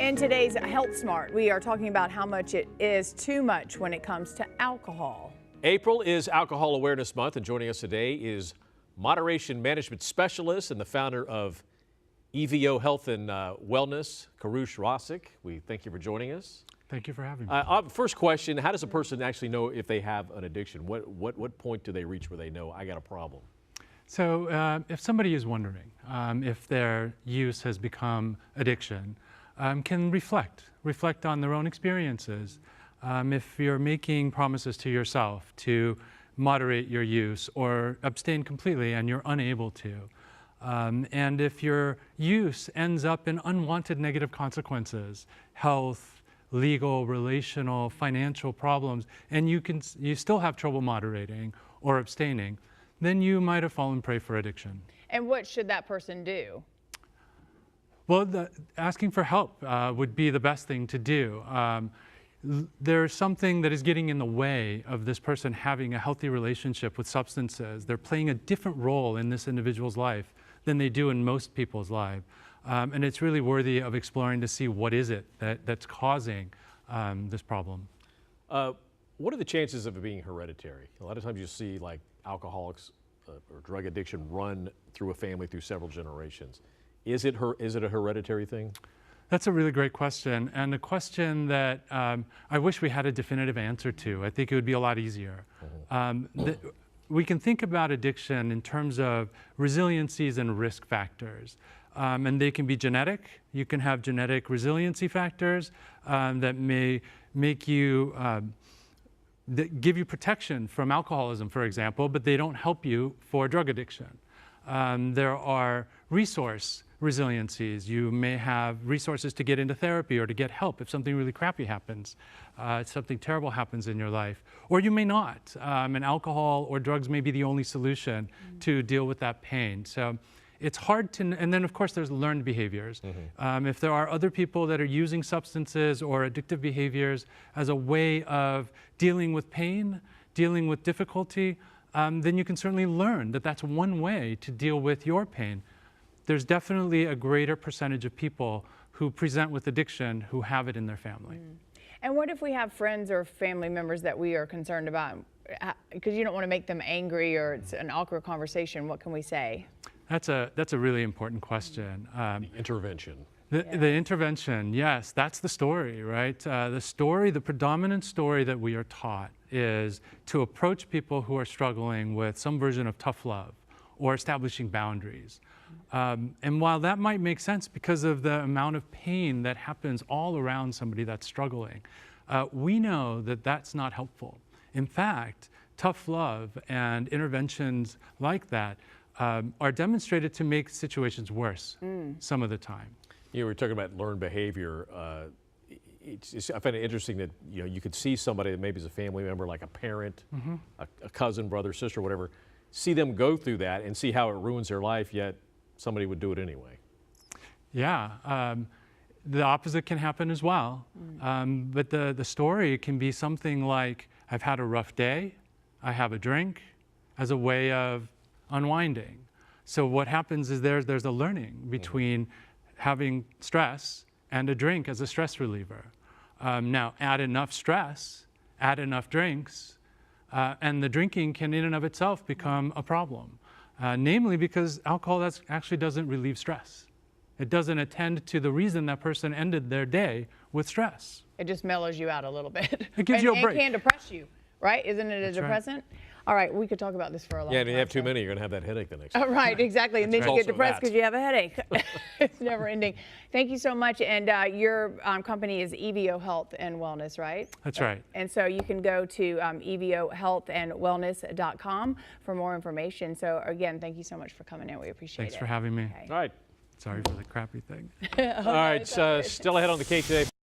In today's Health Smart, we are talking about how much it is too much when it comes to alcohol. April is Alcohol Awareness Month, and joining us today is Moderation Management Specialist and the founder of Evo Health and Wellness, Koorosh Rassekh. We thank you for joining us. Thank you for having me. First question, how does a person actually know if they have an addiction? What point do they reach where they know I got a problem? So if somebody is wondering if their use has become addiction, can reflect on their own experiences. If you're making promises to yourself to moderate your use or abstain completely and you're unable to, and if your use ends up in unwanted negative consequences, health, legal, relational, financial problems, and you still have trouble moderating or abstaining, then you might have fallen prey for addiction. And what should that person do? Well, asking for help would be the best thing to do. There's something that is getting in the way of this person having a healthy relationship with substances. They're playing a different role in this individual's life than they do in most people's lives. And it's really worthy of exploring to see what is it that's causing this problem. What are the chances of it being hereditary? A lot of times you see like alcoholics or drug addiction run through a family through several generations. Is it a hereditary thing? That's a really great question, and a question that I wish we had a definitive answer to. I think it would be a lot easier. We can think about addiction in terms of resiliencies and risk factors. And they can be genetic. You can have genetic resiliency factors that may make you, that give you protection from alcoholism, for example, but they don't help you for drug addiction. There are resource resiliencies. You may have resources to get into therapy or to get help if something really crappy happens, something terrible happens in your life. Or you may not, and alcohol or drugs may be the only solution to deal with that pain. So it's hard to, and then of course there's learned behaviors. If there are other people that are using substances or addictive behaviors as a way of dealing with pain, dealing with difficulty, then you can certainly learn that that's one way to deal with your pain. There's definitely a greater percentage of people who present with addiction who have it in their family. And what if we have friends or family members that we are concerned about? Because you don't want to make them angry or it's an awkward conversation. What can we say? That's a really important question. The intervention. The intervention, yes, that's the story, right? The predominant story that we are taught is to approach people who are struggling with some version of tough love or establishing boundaries. And while that might make sense because of the amount of pain that happens all around somebody that's struggling, we know that that's not helpful. In fact, tough love and interventions like that are demonstrated to make situations worse some of the time. You were talking about learned behavior. I find it interesting that you could see somebody that maybe is a family member, like a parent, a cousin, brother, sister, whatever, see them go through that and see how it ruins their life, yet somebody would do it anyway. Yeah, the opposite can happen as well. But the story can be something like, I've had a rough day, I have a drink as a way of unwinding. So what happens is there's a learning between having stress and a drink as a stress reliever. Now, add enough stress, add enough drinks, and the drinking can in and of itself become a problem. Namely because alcohol actually doesn't relieve stress. It doesn't attend to the reason that person ended their day with stress. It just mellows you out a little bit. It gives you a break. It can depress you, right? Isn't it a That's depressant? Right. All right, we could talk about this for a long time. Yeah, and if you have too many, you're going to have that headache the next day. Right, exactly. And then you get depressed because you have a headache. It's never ending. Thank you so much. And your company is Evo Health and Wellness, right? That's right. And so you can go to evohealthandwellness.com for more information. So again, thank you so much for coming in. We appreciate it. Thanks for having me. Okay. All right. Sorry for the crappy thing. All right, still ahead on the KTLA.